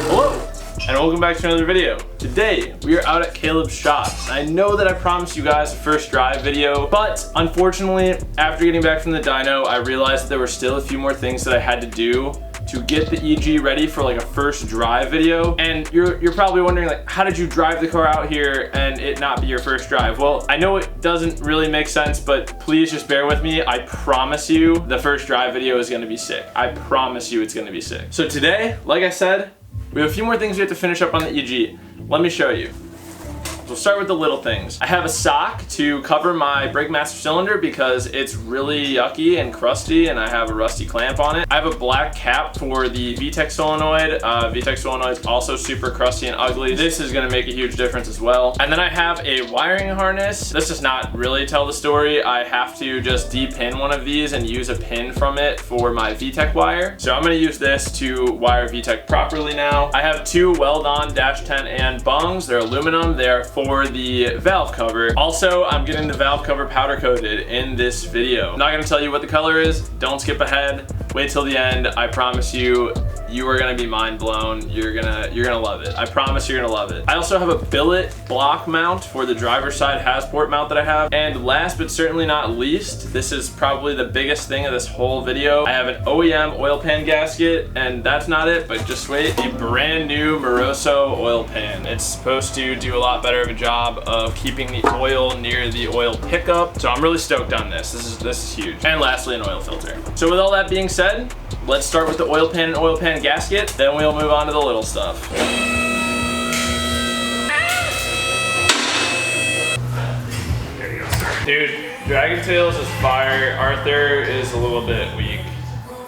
Hello, and welcome back to another video. Today, we are out at Caleb's shop. I know that I promised you guys a first drive video, but unfortunately, after getting back from the dyno, I realized that there were still a few more things that I had to do to get the EG ready for like a first drive video. And you're probably wondering, like, how did you drive the car out here and it not be your first drive? Well, I know it doesn't really make sense, but please just bear with me. I promise you the first drive video is gonna be sick. I promise you it's gonna be sick. So today, like I said, we have a few more things we have to finish up on the EG. Let me show you. We'll start with the little things. I have a sock to cover my brake master cylinder because it's really yucky and crusty and I have a rusty clamp on it. I have a black cap for the VTEC solenoid. VTEC solenoid is also super crusty and ugly. This is gonna make a huge difference as well. And then I have a wiring harness. This does not really tell the story. I have to just de-pin one of these and use a pin from it for my VTEC wire. So I'm gonna use this to wire VTEC properly now. I have two weld-on -10 and bungs. They're aluminum. They're for the valve cover. Also, I'm getting the valve cover powder coated in this video. I'm not gonna tell you what the color is. Don't skip ahead. Wait till the end. I promise you, you are gonna be mind blown. You're gonna love it. I promise you're gonna love it. I also have a billet block mount for the driver's side Hasport mount that I have. And last but certainly not least, this is probably the biggest thing of this whole video. I have an OEM oil pan gasket, and that's not it, but just wait. A brand new Moroso oil pan. It's supposed to do a lot better of a job of keeping the oil near the oil pickup. So I'm really stoked on this. This is huge. And lastly, an oil filter. So with all that being said, let's start with the oil pan and oil pan gasket, then we'll move on to the little stuff. There you go, sir. Dude, Dragon Tails is fire. Arthur is a little bit weak,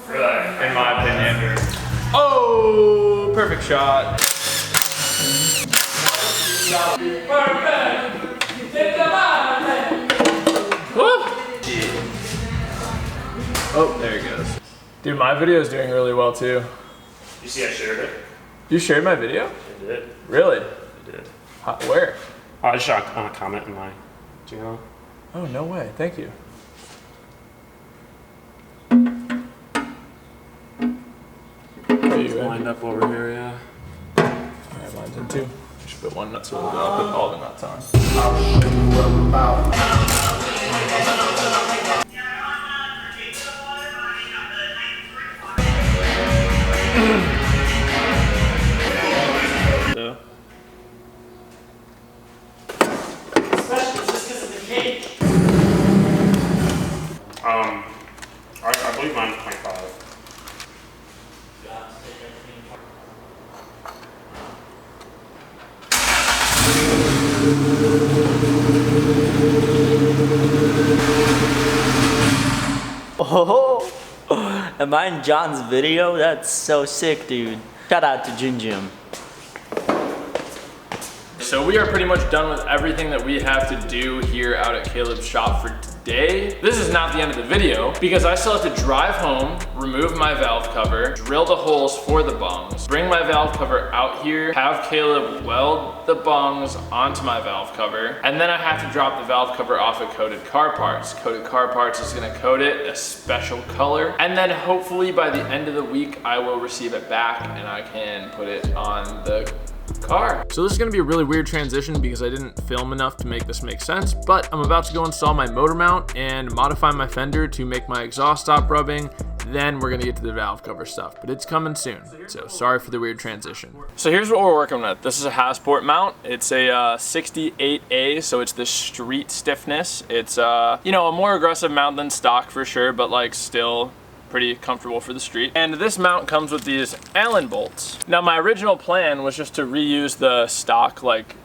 in my opinion. Oh, perfect shot. Woo! Oh, there he goes. Dude, my video is doing really well too. You see I shared it? You shared my video? I did. Really? I did. Where? Oh, I just shot a comment in my channel. Oh, no way. Thank you. Are you Lined up over here, yeah. Alright, mine's in too. Just put one nut so I'll put all the nuts on. I believe mine's 25. Oh, am I in John's video? That's so sick, dude. Shout out to Gingium. So we are pretty much done with everything that we have to do here out at Caleb's shop for today. This is not the end of the video because I still have to drive home, remove my valve cover, drill the holes for the bungs, bring my valve cover out here, have Caleb weld the bungs onto my valve cover, and then I have to drop the valve cover off at Coated Car Parts. Coated Car Parts is gonna coat it a special color, and then hopefully by the end of the week I will receive it back and I can put it on the car. So this is gonna be a really weird transition because I didn't film enough to make this make sense, but I'm about to go install my motor mount and modify my fender to make my exhaust stop rubbing. Then we're gonna get to the valve cover stuff, but it's coming soon. So sorry for the weird transition. So here's what we're working with. This is a Hasport mount. It's a 68A, so it's the street stiffness. It's you know, a more aggressive mount than stock for sure, but like still pretty comfortable for the street. And this mount comes with these Allen bolts. Now my original plan was just to reuse the stock like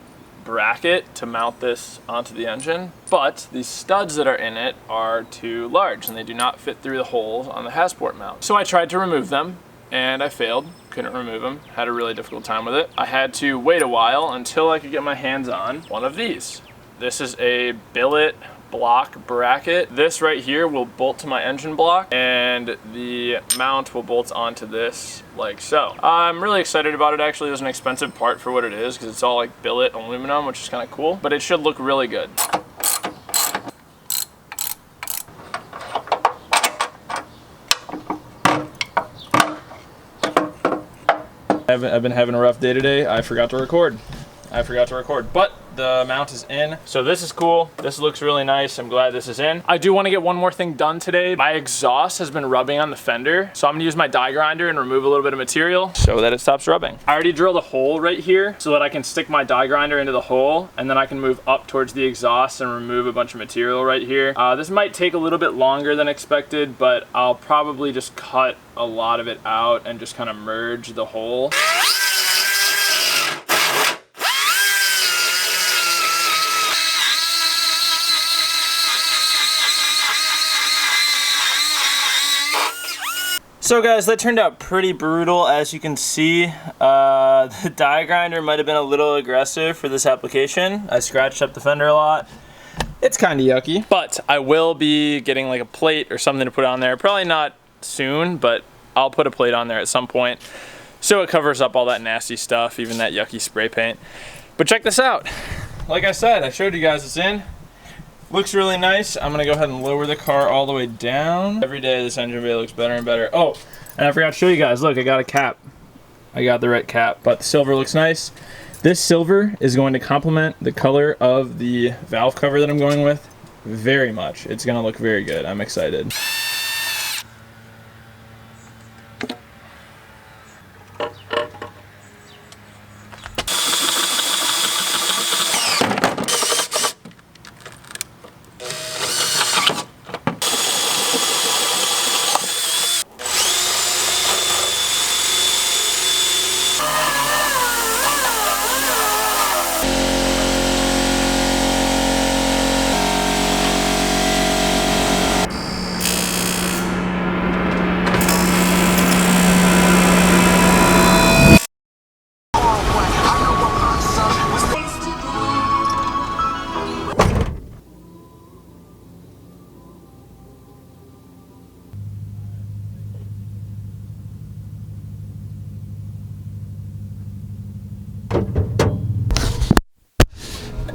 bracket to mount this onto the engine, but these studs that are in it are too large and they do not fit through the holes on the Hasport mount. So I tried to remove them and I failed, couldn't remove them, had a really difficult time with it. I had to wait a while until I could get my hands on one of these. This is a billet block bracket. This right here will bolt to my engine block and the mount will bolt onto this like so. I'm really excited about it actually. It's an expensive part for what it is because it's all like billet aluminum, which is kind of cool, but it should look really good. I've been having a rough day today. I forgot to record. But the mount is in. So this is cool. This looks really nice. I'm glad this is in. I do want to get one more thing done today. My exhaust has been rubbing on the fender. So I'm gonna use my die grinder and remove a little bit of material so that it stops rubbing. I already drilled a hole right here so that I can stick my die grinder into the hole, and then I can move up towards the exhaust and remove a bunch of material right here. This might take a little bit longer than expected, but I'll probably just cut a lot of it out and just kind of merge the hole. So guys, that turned out pretty brutal, as you can see. The die grinder might have been a little aggressive for this application. I scratched up the fender a lot. It's kind of yucky, but I will be getting like a plate or something to put on there. Probably not soon, but I'll put a plate on there at some point so it covers up all that nasty stuff, even that yucky spray paint. But check this out. Like I said, I showed you guys it's in. Looks really nice. I'm gonna go ahead and lower the car all the way down. Every day this engine bay looks better and better. Oh, and I forgot to show you guys, look, I got a cap. I got the right cap, but the silver looks nice. This silver is going to complement the color of the valve cover that I'm going with very much. It's gonna look very good. I'm excited.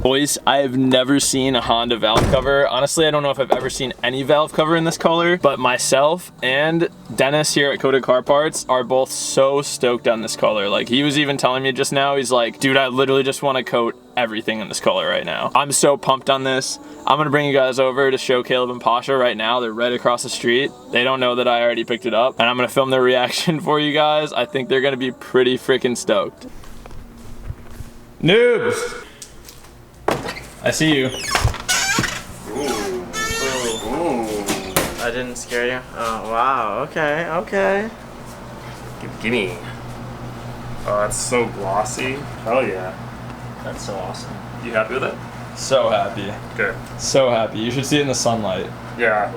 Boys, I have never seen a Honda valve cover. Honestly, I don't know if I've ever seen any valve cover in this color, but myself and Dennis here at Coated Car Parts are both so stoked on this color. Like, he was even telling me just now, he's like, dude, I literally just want to coat everything in this color right now. I'm so pumped on this. I'm gonna bring you guys over to show Caleb and Pasha right now. They're right across the street. They don't know that I already picked it up, and I'm gonna film their reaction for you guys. I think they're gonna be pretty freaking stoked. Noobs! I see you. Ooh. I didn't scare you? Oh, wow. Okay, okay. Gimme. Oh, that's so glossy. Hell yeah. That's so awesome. You happy with it? So happy. Good. So happy. You should see it in the sunlight. Yeah.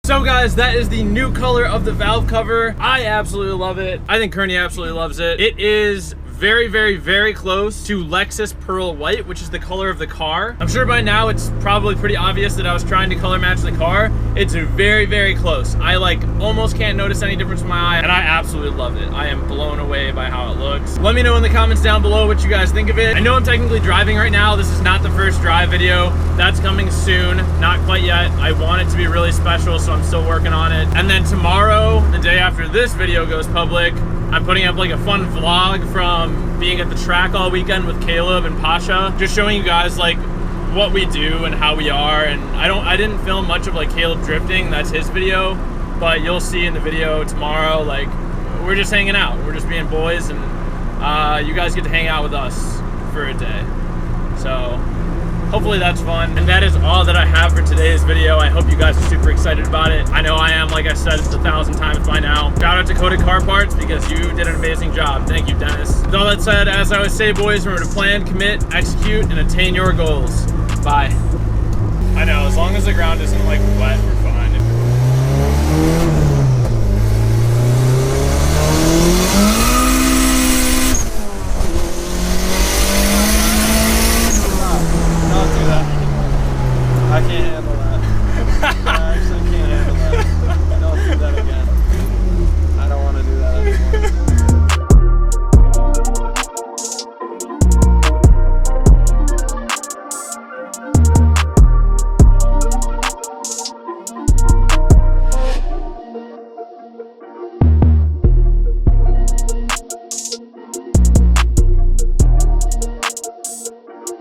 So guys, that is the new color of the valve cover. I absolutely love it. I think Kearney absolutely loves it. It is very, very, very close to Lexus Pearl White, which is the color of the car. I'm sure by now it's probably pretty obvious that I was trying to color match the car. It's very, very close. I like almost can't notice any difference in my eye, and I absolutely love it. I am blown away by how it looks. Let me know in the comments down below what you guys think of it. I know I'm technically driving right now. This is not the first drive video. That's coming soon, not quite yet. I want it to be really special, so I'm still working on it. And then tomorrow, the day after this video goes public, I'm putting up like a fun vlog from being at the track all weekend with Caleb and Pasha, just showing you guys like what we do and how we are. And I didn't film much of like Caleb drifting, that's his video, but you'll see in the video tomorrow, like we're just hanging out, we're just being boys, and you guys get to hang out with us for a day. So hopefully that's fun. And that is all that I have for today's video. I hope you guys are super excited about it. I know I am, like I said, it's 1,000 times by now. Shout out to Coated Car Parts because you did an amazing job. Thank you, Dennis. With all that said, as I always say, boys, remember to plan, commit, execute, and attain your goals. Bye. I know, as long as the ground isn't like wet or